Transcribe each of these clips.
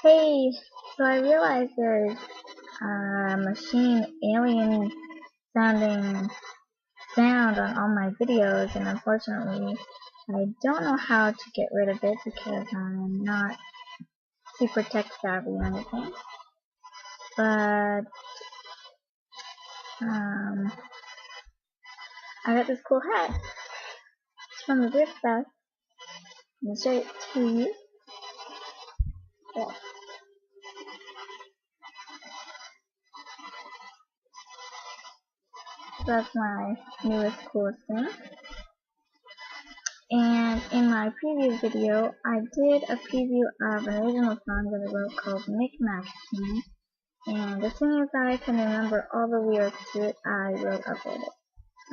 Hey, so I realized there's a machine alien sounding sound on all my videos, and unfortunately I don't know how to get rid of it because I'm not super tech savvy or anything. But I got this cool hat. It's from the thrift fest. I'm gonna show it to you. Yeah. So that's my newest coolest thing. And in my previous video, I did a preview of an original song that I wrote called Micmac King. And as soon as I can remember all the lyrics to it, I will upload it.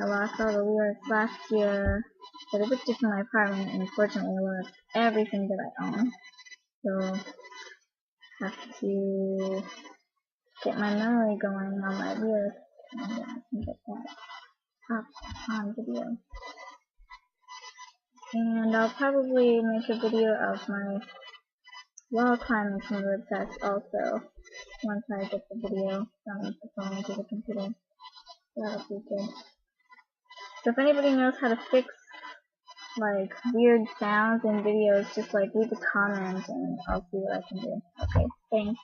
I lost all the lyrics last year, but I evicted from my apartment, and unfortunately I lost everything that I own. So, have to get my memory going on my lyrics, and I can get that up on video. And I'll probably make a video of my wall climbing from the test also, once I get the video from the phone to the computer. That'll be good. So if anybody knows how to fix like weird sounds in videos, just like leave a comment and I'll see what I can do. Okay, thanks.